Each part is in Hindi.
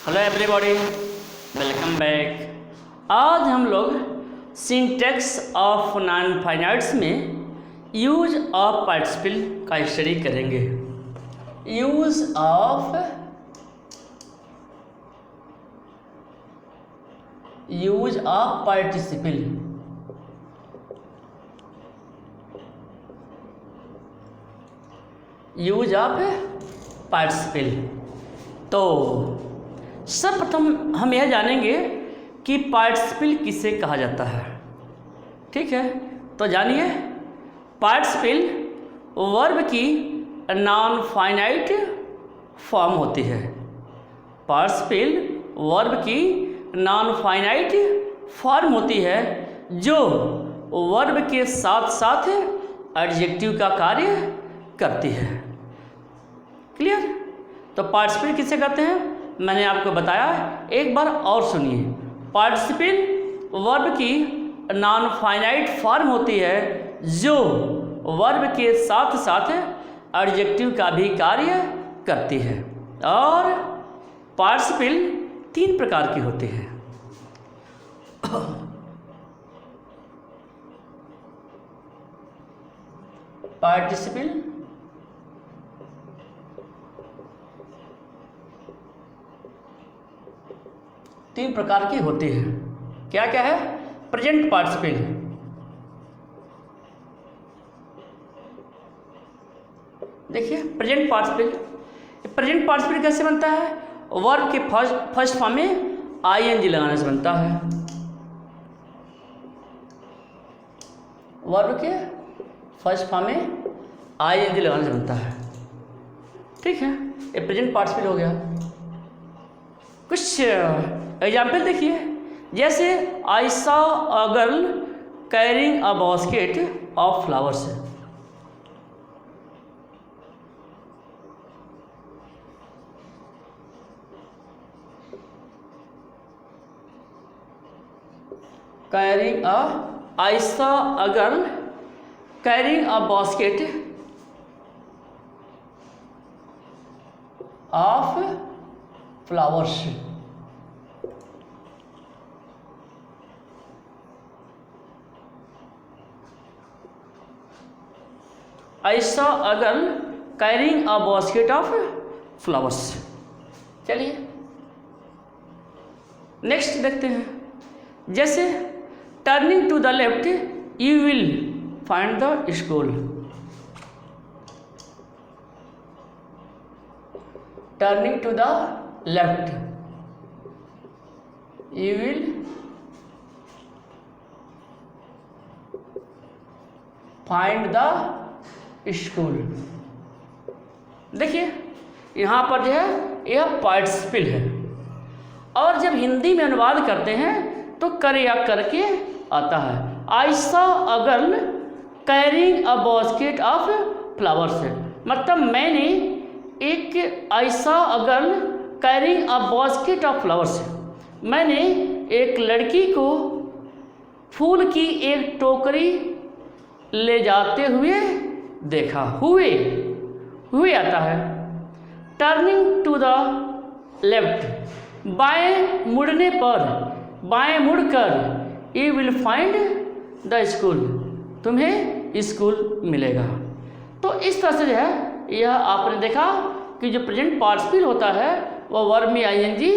Hello everybody, welcome back. आज हम लोग सिंटैक्स ऑफ नॉन फाइनाइट्स में यूज ऑफ पार्टिसिपल का स्टडी करेंगे। Use of participle. Use of participle. तो सर्वप्रथम हम यह जानेंगे कि पार्टिसिपल किसे कहा जाता है। ठीक है, तो जानिए। पार्टिसिपल वर्ब की नॉन फाइनाइट फॉर्म होती है। पार्टिसिपल वर्ब की नॉन फाइनाइट फॉर्म होती है जो वर्ब के साथ साथ एडजेक्टिव का कार्य करती है। क्लियर? तो पार्टिसिपल किसे कहते हैं मैंने आपको बताया, एक बार और सुनिए। पार्टिसिपल वर्ब की नॉन फाइनाइट फॉर्म होती है जो वर्ब के साथ साथ एडजेक्टिव का भी कार्य करती है। और पार्टिसिपल 3 प्रकार की होती है। पार्टिसिपल तीन प्रकार की होती है। क्या क्या है? प्रेजेंट पार्टिसिपल, देखिए प्रेजेंट पार्टिसिपल कैसे बनता है? वर्ब के फर्स्ट फॉर्म में आईएनजी लगाने से बनता है। वर्ब के फर्स्ट फॉर्म में आईएनजी लगाने से बनता है। ठीक है, ये प्रेजेंट पार्टिसिपल हो गया। कुछ एग्जाम्पल देखिए, जैसे I saw a girl carrying a basket of flowers. Carrying a I saw a girl carrying a basket of flowers. I saw a girl carrying a basket of flowers। चलिए नेक्स्ट देखते हैं। जैसे turning to the left you will find the school. Turning to the left you will find the school. देखिए यहाँ पर जो है यह पार्टिसिपल है, और जब हिंदी में अनुवाद करते हैं तो कर या करके आता है। I saw a girl carrying a basket of flowers है, मतलब मैंने एक I saw a girl carrying a basket of flowers, मैंने एक लड़की को फूल की एक टोकरी ले जाते हुए देखा। हुए आता है। टर्निंग टू द लेफ्ट, बाएं मुड़ने पर, बाएं मुड़कर you will find the school, तुम्हें स्कूल मिलेगा। तो इस तरह से जो है यह आपने देखा कि जो प्रेजेंट पार्टिसिपल होता है वह वर्ब में आईएनजी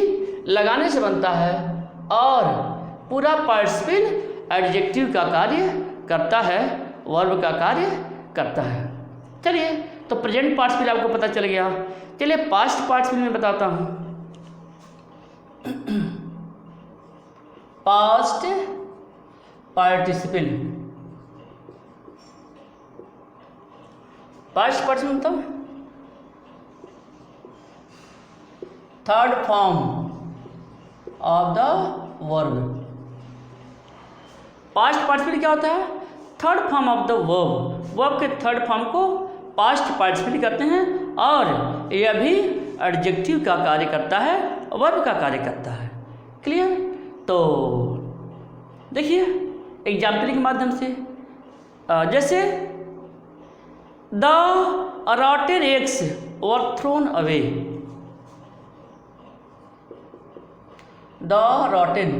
लगाने से बनता है, और पूरा पार्टिसिपल एडजेक्टिव का कार्य करता है, वर्ब का कार्य करता है। चलिए, तो प्रेजेंट पार्टिसिपल आपको पता चल गया। चलिए पास्ट पार्टिसिपल में बताता हूँ। पास्ट पार्टिसिपल, पास्ट पार्टिसिपल मतलब third form of the verb. Past participle क्या होता है? Third form of the verb के थर्ड फॉर्म को पास्ट पार्टिसिपल करते हैं, और यह भी एडजेक्टिव का कार्य करता है, वर्ब का कार्य करता है। क्लियर? तो देखिए एग्जाम्पल के माध्यम से, जैसे the rotten eggs were thrown away। The रॉटन,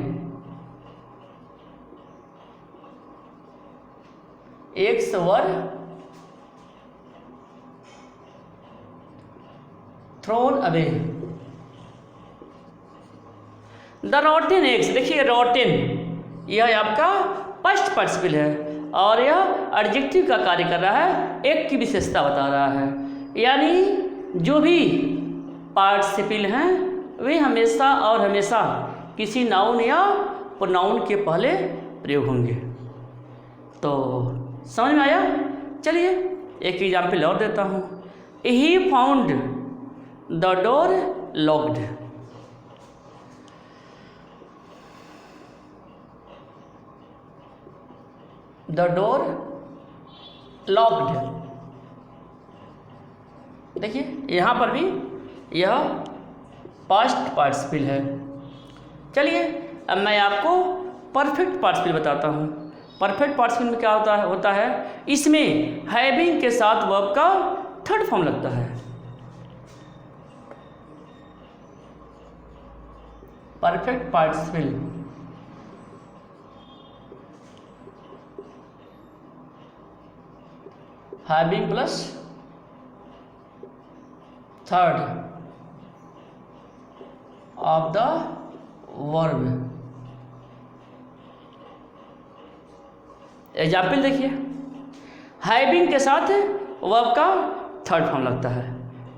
eggs were thrown away. The रॉटन eggs, देखिए रॉटन यह आपका पास्ट पार्टिसिपल है और यह एडजेक्टिव का कार्य कर रहा है, एक की विशेषता बता रहा है। यानी जो भी पार्टिसिपल हैं वे हमेशा और हमेशा किसी नाउन या प्रोनाउन के पहले प्रयोग होंगे। तो समझ में आया? चलिए एक एग्जाम्पल और देता हूँ। He found the door locked. The door locked, देखिए यहाँ पर भी यह पास्ट पार्टिसिपल है। चलिए अब मैं आपको परफेक्ट पार्टिसिपल बताता हूँ। परफेक्ट पार्टिसिपल में क्या होता है इसमें हैविंग के साथ वर्ब का थर्ड फॉर्म लगता है। Perfect participle having plus third of the verb. Example देखिए, हैविंग के साथ वर्ब का थर्ड फॉर्म लगता है।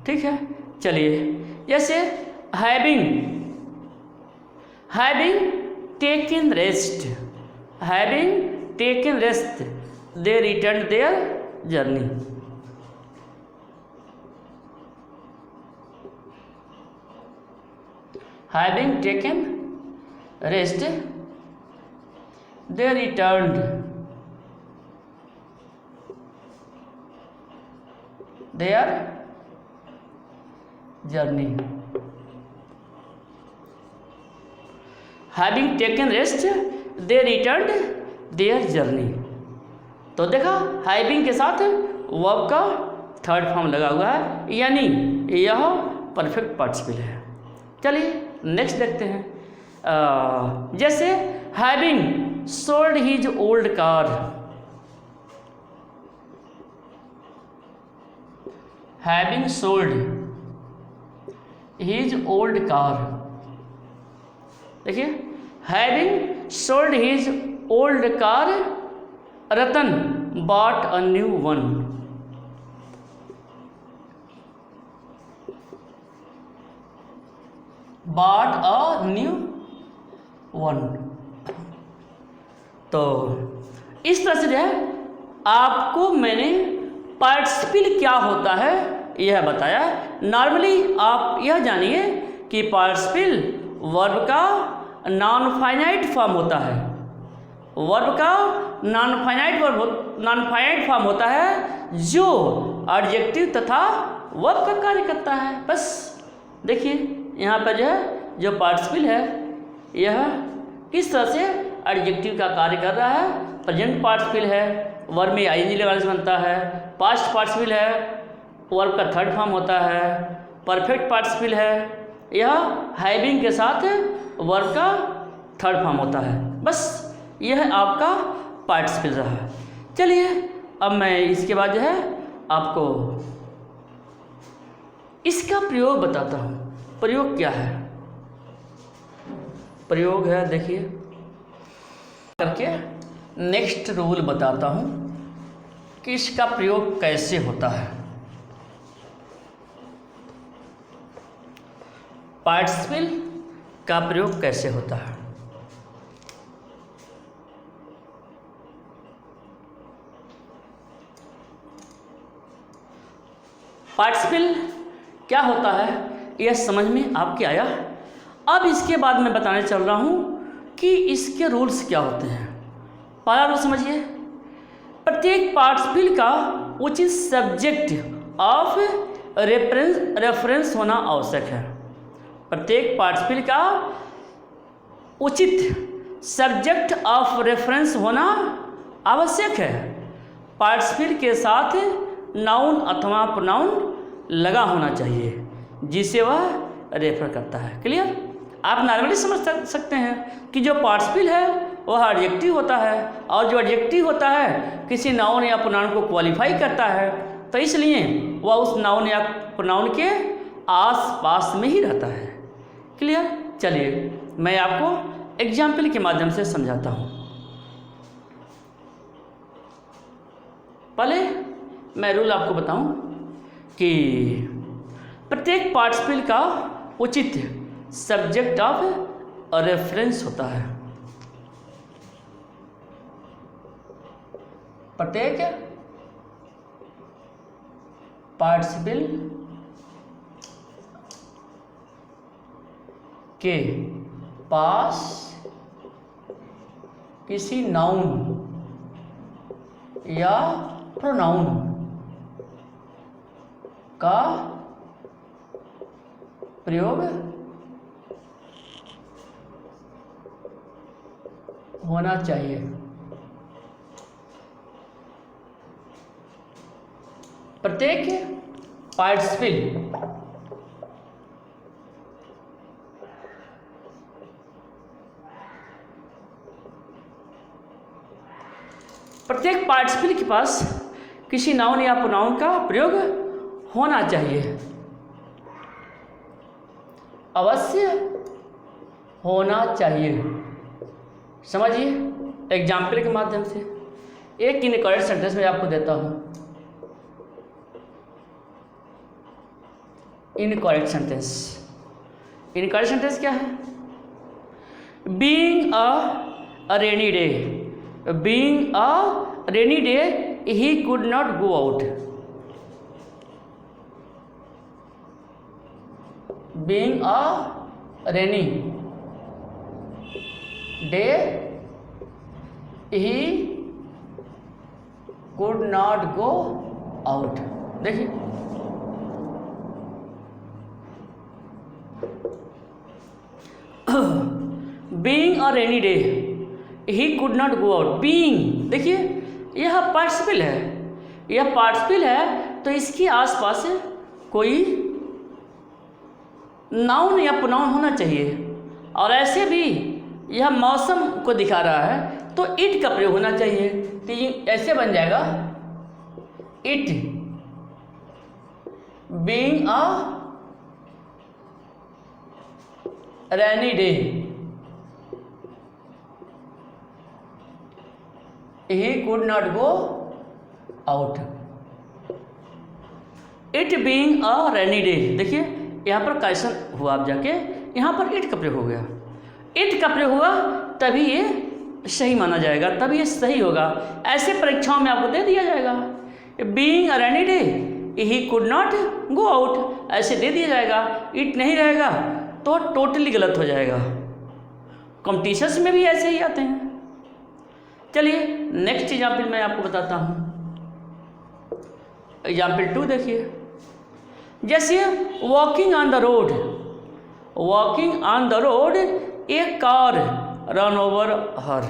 ठीक है, चलिए जैसे having taken rest, having taken rest they return their journey. Having taken rest, they returned their journey. Having taken rest, they returned their journey. तो देखा having के साथ वर्ब का थर्ड फॉर्म लगा हुआ है, यानी यह परफेक्ट पार्टिसिपल है। चलिए नेक्स्ट देखते हैं। जैसे having sold his old car, having sold his old car. देखिए having sold his old car, Ratan bought a new one. Bought a new one. तो इस तरह से जो है आपको मैंने पार्टिसिपल क्या होता है यह बताया। नॉर्मली आप यह जानिए कि पार्टिसिपल वर्ब का नॉन फाइनाइट फॉर्म होता है। वर्ब का नॉन फाइनाइट फॉर्म होता है जो एडजेक्टिव तथा वर्ब का कार्य करता है। बस देखिए यहाँ पर जो है जो पार्टिसिपल है यह किस तरह से एडजेक्टिव का कार्य कर रहा है। प्रेजेंट पार्टिसिपल है, वर्ब में आईएनजी लगाने से बनता है। पास्ट पार्टिसिपल है, वर्ब का थर्ड फॉर्म होता है। परफेक्ट पार्टिसिपल है, यह हैविंग के साथ वर्ब का थर्ड फॉर्म होता है। बस यह आपका पार्टिसिपल रहा। चलिए अब मैं इसके बाद जो है आपको इसका प्रयोग बताता हूँ। प्रयोग क्या है? प्रयोग है, देखिए करके नेक्स्ट रूल बताता हूँ कि इसका प्रयोग कैसे होता है। पार्टिसिपल का प्रयोग कैसे होता है। पार्टिसिपल क्या होता है यह समझ में आपके आया। अब इसके बाद मैं बताने चल रहा हूँ कि इसके रूल्स क्या होते हैं। पहला रूल समझिए, प्रत्येक पार्टिसिपल का उचित सब्जेक्ट ऑफ रेफरेंस होना आवश्यक है। प्रत्येक पार्टिसिपल का उचित सब्जेक्ट ऑफ रेफरेंस होना आवश्यक है। पार्टिसिपल के साथ नाउन अथवा प्रोनाउन लगा होना चाहिए जिसे वह रेफर करता है। क्लियर? आप नॉर्मली समझ सकते हैं कि जो पार्टिसिपल है वह एडजेक्टिव होता है, और जो एडजेक्टिव होता है किसी नाउन या प्रोनाउन को क्वालिफाई करता है, तो इसलिए वह उस नाउन या प्रोनाउन के आस पास में ही रहता है। क्लियर? चलिए मैं आपको एग्जाम्पल के माध्यम से समझाता हूँ। पहले मैं रूल आपको बताऊं कि प्रत्येक पार्टिसिपल का उचित सब्जेक्ट ऑफ रेफरेंस होता है। प्रत्येक पार्टिसिपल के पास किसी नाउन या प्रोनाउन का प्रयोग होना चाहिए। प्रत्येक पार्टिसिपल के पास किसी नाउन या प्रोनाउन का प्रयोग होना चाहिए, अवश्य होना चाहिए। समझिए एग्जाम्पल के माध्यम से एक इनकरेक्ट सेंटेंस में आपको देता हूं। इनकरेक्ट सेंटेंस क्या है? Being a rainy day, being a rainy day he could not go out. Being a rainy day he could not go out. देखिए being a rainy day he could not go out. being देखिए यह पार्टिसिपल है, तो इसके आसपास कोई नाउन या प्रोनाउन होना चाहिए, और ऐसे भी यह मौसम को दिखा रहा है तो इट का प्रयोग होना चाहिए। तो ये ऐसे बन जाएगा it being a rainy day he could not go out. it being a rainy day, देखिए यहाँ पर कैसन हुआ, आप जाके यहाँ पर इट का प्रयोग हो गया। इट का प्रयोग हुआ तभी ये सही माना जाएगा, तभी ये सही होगा। ऐसे परीक्षाओं में आपको दे दिया जाएगा being a rainy day he could not go out, ऐसे दे दिया जाएगा। इट नहीं रहेगा तो टोटली गलत हो जाएगा। कॉम्पिटिशन्स में भी ऐसे ही आते हैं। चलिए नेक्स्ट एग्जाम्पल मैं आपको बताता हूँ। एग्जाम्पल 2 देखिए, जैसे walking on the road a car run over her.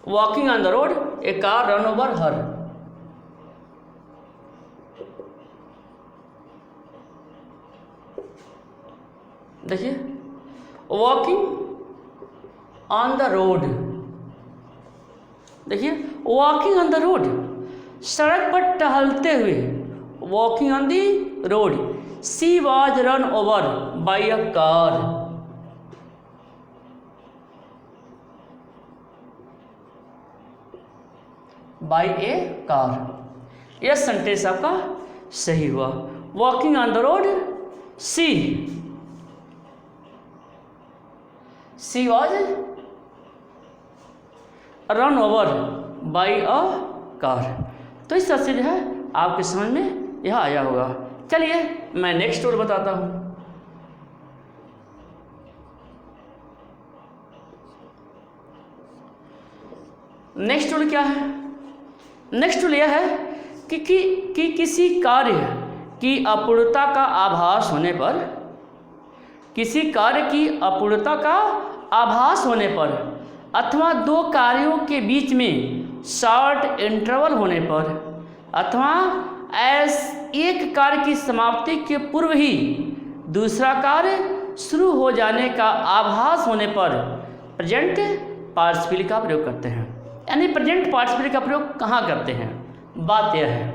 Walking on the road a car run over her. देखिए वॉकिंग ऑन द रोड, देखिए वॉकिंग ऑन द रोड, सड़क पर टहलते हुए। Walking on the road, she was run over by a car. By a car, यह सेंटेंस आपका सही हुआ। Walking on the road, she was run over by a car. तो इस तरह से जो है आपके समझ में यह आया होगा। चलिए मैं नेक्स्ट रूल बताता हूँ। नेक्स्ट रूल क्या है? नेक्स्ट रूल यह है कि किसी कार्य की अपूर्णता का आभास होने पर, किसी कार्य की अपूर्णता का आभास होने पर अथवा दो कार्यों के बीच में शॉर्ट इंटरवल होने पर अथवा एक कार्य की समाप्ति के पूर्व ही दूसरा कार्य शुरू हो जाने का आभास होने पर प्रेजेंट पार्टिसिपल का प्रयोग करते हैं। यानी प्रेजेंट पार्टिसिपल का प्रयोग कहाँ करते हैं? बात यह है,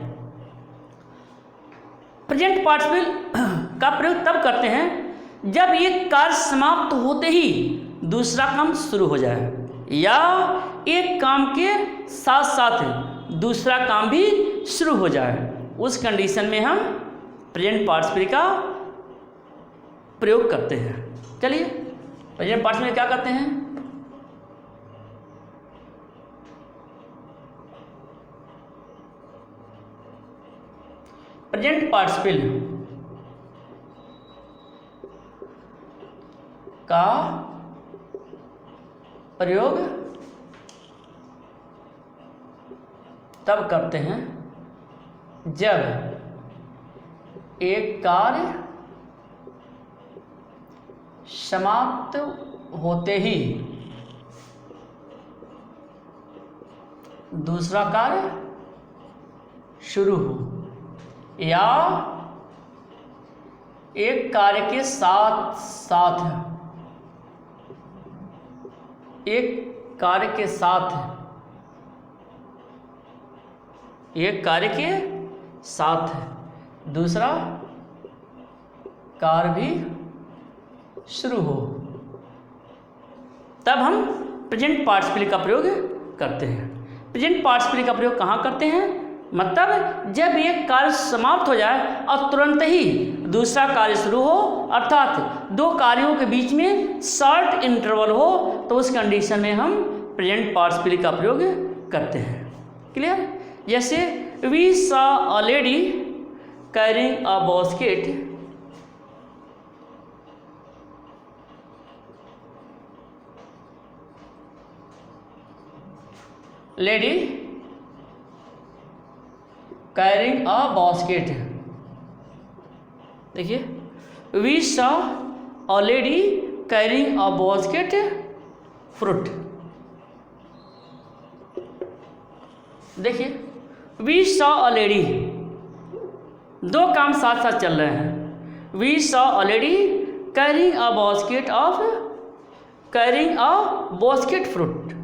प्रेजेंट पार्टिसिपल का प्रयोग तब करते हैं जब एक कार्य समाप्त होते ही दूसरा काम शुरू हो जाए, या एक काम के साथ साथ दूसरा काम भी शुरू हो जाए। उस कंडीशन में हम प्रेजेंट पार्टिसिपल का प्रयोग करते हैं। चलिए प्रेजेंट पार्टिसिपल में क्या करते हैं? प्रेजेंट पार्टिसिपल का प्रयोग तब करते हैं जब एक कार्य समाप्त होते ही दूसरा कार्य शुरू हो, या एक कार्य के साथ साथ दूसरा कार्य भी शुरू हो, तब हम प्रेजेंट पार्टिसिपल का प्रयोग करते हैं। प्रेजेंट पार्टिसिपल का प्रयोग कहाँ करते हैं? मतलब जब एक कार्य समाप्त हो जाए और तुरंत ही दूसरा कार्य शुरू हो, अर्थात दो कार्यों के बीच में शॉर्ट इंटरवल हो, तो उस कंडीशन में हम प्रेजेंट पार्टिसिपल का प्रयोग करते हैं। क्लियर? जैसे we saw a lady carrying a basket, lady carrying a basket. देखिए, we saw a lady carrying a basket fruit. देखिए, वी सॉ अ लेडी, दो काम साथ साथ चल रहे हैं। We saw a lady carrying a basket of carrying a basket fruit.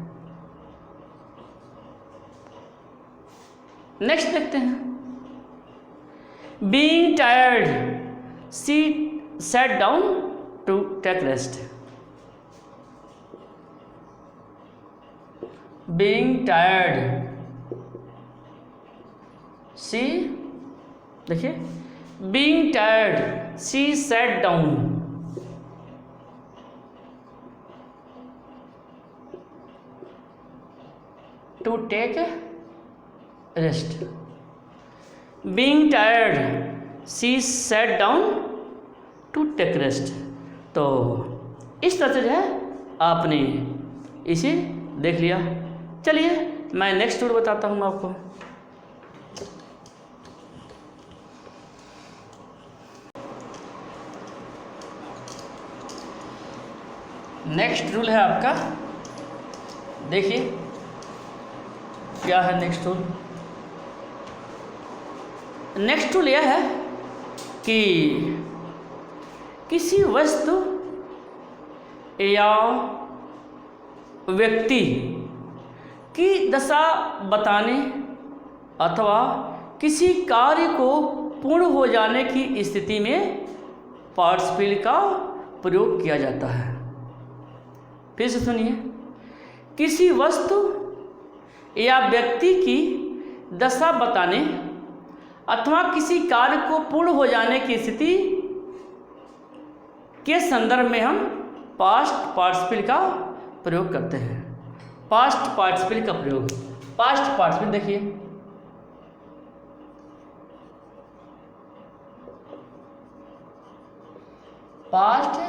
Next देखते हैं, being tired she sat down to take rest. Being tired she, देखिए, being tired she sat down to take rest. Being tired she sat down to take rest. तो इस तरह से जो है आपने इसे देख लिया। चलिए मैं नेक्स्ट रूल बताता हूँ आपको। नेक्स्ट रूल है आपका, देखिए क्या है नेक्स्ट रूल। नेक्स्ट रूल यह है कि किसी वस्तु या व्यक्ति की दशा बताने अथवा किसी कार्य को पूर्ण हो जाने की स्थिति में पार्टिसिपल का प्रयोग किया जाता है। फिर से सुनिए, किसी वस्तु या व्यक्ति की दशा बताने अथवा किसी कार्य को पूर्ण हो जाने की स्थिति के संदर्भ में हम पास्ट पार्टिसिपल का प्रयोग करते हैं। पास्ट पार्टिसिपल का प्रयोग, पास्ट पार्टिसिपल देखिए, पास्ट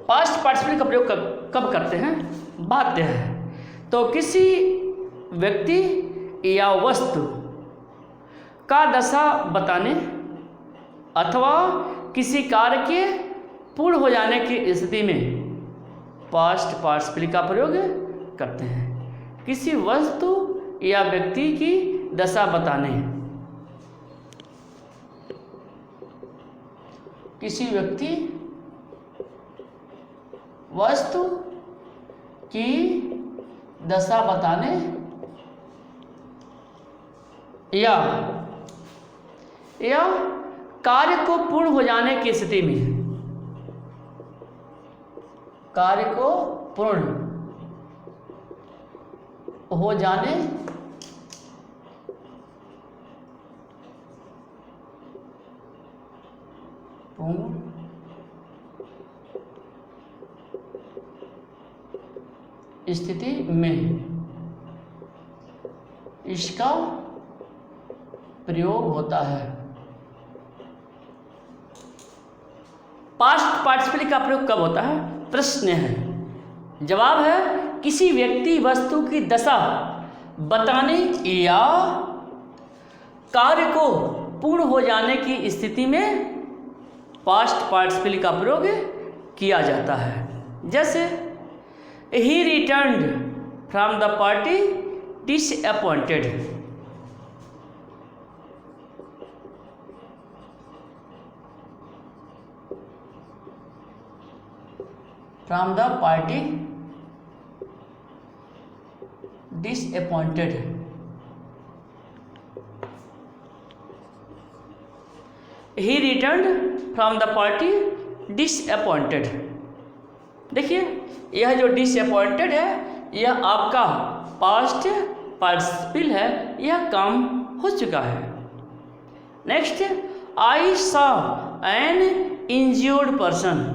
पास्ट पार्टिसिपल का प्रयोग कब करते हैं? बाध्य है। तो किसी व्यक्ति या वस्तु का दशा बताने अथवा किसी कार्य के पूर्ण हो जाने की स्थिति में पास्ट पार्टिसिपल का प्रयोग करते हैं। किसी वस्तु या व्यक्ति की दशा बताने, किसी व्यक्ति वस्तु की दशा बताने या कार्य को पूर्ण हो जाने की स्थिति में, कार्य को पूर्ण हो जाने स्थिति में इसका प्रयोग होता है। पास्ट पार्टिसिपल का प्रयोग कब होता है? प्रश्न है। जवाब है किसी व्यक्ति वस्तु की दशा बताने या कार्य को पूर्ण हो जाने की स्थिति में पास्ट पार्टिसिपल का प्रयोग किया जाता है। जैसे ही returned from the party disappointed, from the party disappointed. He returned from the party disappointed. देखिए यह जो डिसअपॉइंटेड है यह आपका पास्ट पार्टिसिपल है, यह काम हो चुका है। Next, I saw an इंज्यूर्ड person.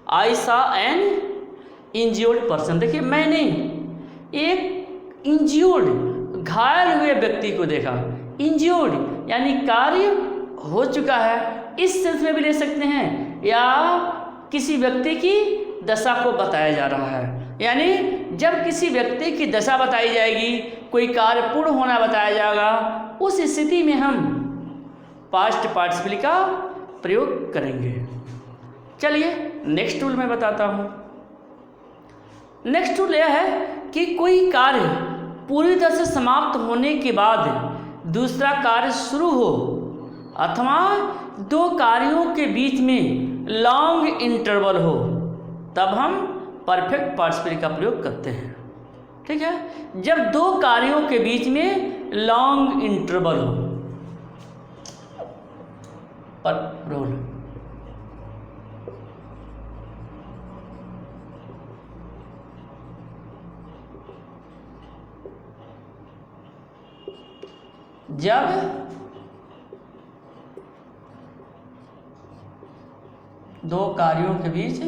I saw an इंज्यूर्ड person. देखिए मैंने एक इंज्यूर्ड घायल हुए व्यक्ति को देखा। इंज्यूर्ड यानी कार्य हो चुका है, इस सेंस में भी ले सकते हैं, या किसी व्यक्ति की दशा को बताया जा रहा है। यानी जब किसी व्यक्ति की दशा बताई जाएगी, कोई कार्य पूर्ण होना बताया जाएगा, उस स्थिति में हम पास्ट पार्टिसिपल का प्रयोग करेंगे। चलिए नेक्स्ट टूल मैं बताता हूँ। नेक्स्ट टूल यह है कि कोई कार्य पूरी तरह से समाप्त होने के बाद दूसरा कार्य शुरू हो अथवा दो कार्यों के बीच में लॉन्ग इंटरवल हो, तब हम परफेक्ट पार्टिसिपल का प्रयोग करते हैं। ठीक है, जब दो कार्यों के बीच में लॉन्ग इंटरवल हो, पर रोल जब दो कार्यों के बीच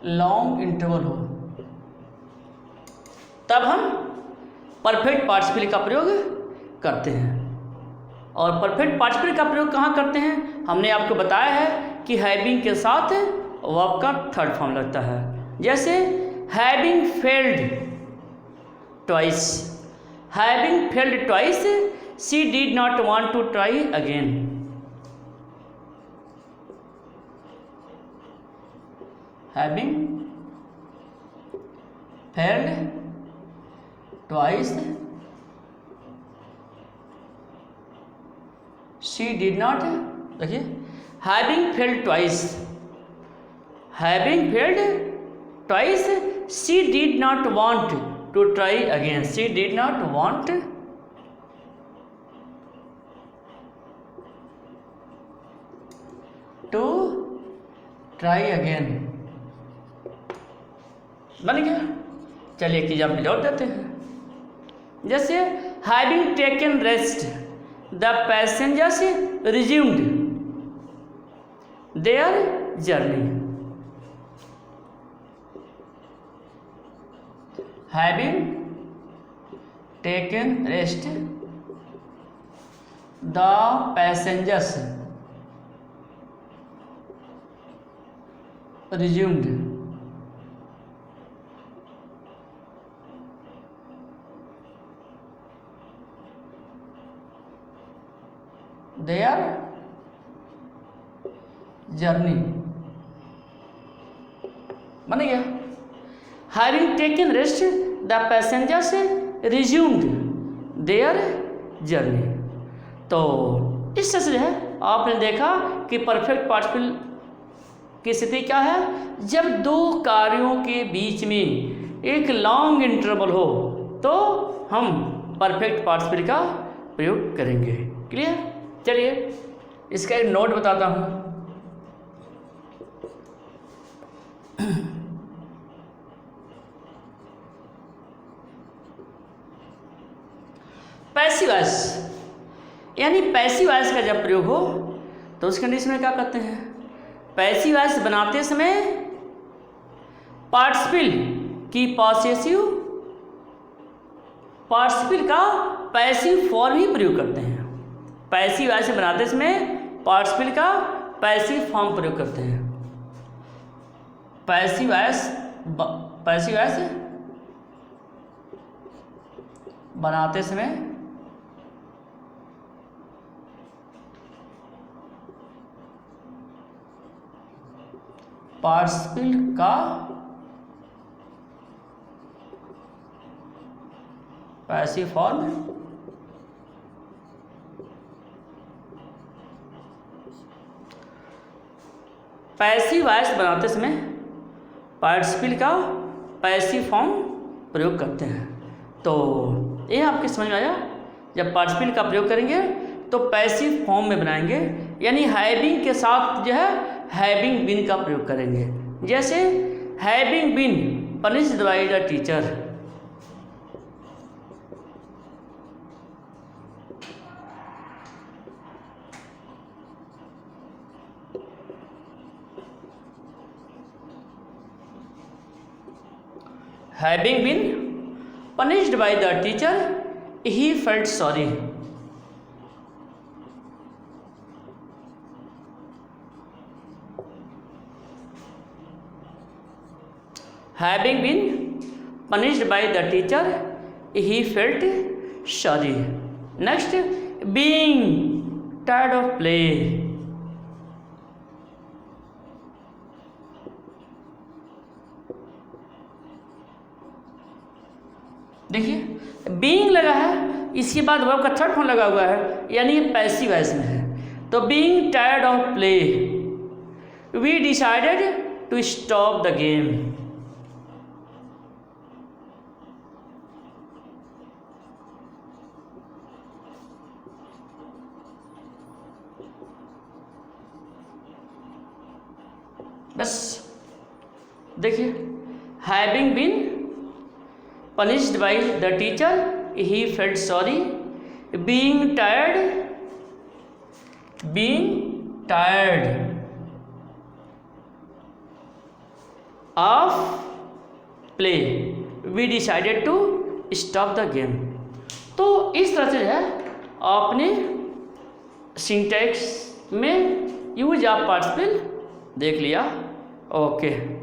लॉन्ग इंटरवल हो, तब हम परफेक्ट पार्टिसिपल का प्रयोग करते हैं। और परफेक्ट पार्टिसिपल का प्रयोग कहाँ करते हैं? हमने आपको बताया है कि हैविंग के साथ वर्ब का थर्ड फॉर्म लगता है। जैसे having failed twice, having failed twice, she did not want to try again. Having failed twice, she did not, देखिए having failed twice, having failed twice, she did not want to try again. She did not want to try again. बन गया। चलिए एग्जाम्पल और देते हैं। जैसे having taken rest the passengers resumed their journey. Having taken rest the passengers resumed their journey। बन गया। Having taken rest, the passengers resumed their journey। तो इस तरह से जो है आपने देखा कि परफेक्ट पार्टिसिपल की स्थिति क्या है, जब दो कार्यों के बीच में एक लॉन्ग इंटरवल हो तो हम परफेक्ट पार्टिसिपल का प्रयोग करेंगे। क्लियर? चलिए इसका एक नोट बताता हूँ। पैसिव वॉइस, यानी पैसिव वॉइस का जब प्रयोग हो तो उस कंडीशन में क्या करते हैं, पैसिव वॉइस बनाते समय पार्टिसिपल की पॉसेसिव पार्टिसिपल का पैसिव फॉर्म ही प्रयोग करते हैं। पैसिव वॉइस बनाते समय पार्टिसिपल का पैसिव फॉर्म प्रयोग करते हैं। पैसिव वॉइस बनाते समय पार्टिसिपल का पैसिव फॉर्म पैसिव वॉइस बनाते समय पार्टिसिपल का पैसिव फॉर्म प्रयोग करते हैं। तो ये आपके समझ में आया, जब पार्टिसिपल का प्रयोग करेंगे तो पैसिव फॉर्म में बनाएंगे, यानी हैविंग के साथ जो है हैविंग बीन का प्रयोग करेंगे। जैसे having been punished by the teacher, having been punished by the teacher he felt sorry. Having been punished by the teacher, he felt sorry. Next, being tired of play. देखिए being लगा है, इसके बाद वर्ब का थर्ड फॉर्म लगा हुआ है, यानी ये पैसिव वॉइस में है। तो being tired of play, we decided to stop the game। बस देखिए, having been punished by the teacher he felt sorry, being tired of play, we decided to stop the game. तो इस तरह से जो है आपने सिंटैक्स में यूज ऑफ पार्टिसिपल देख लिया। ओके।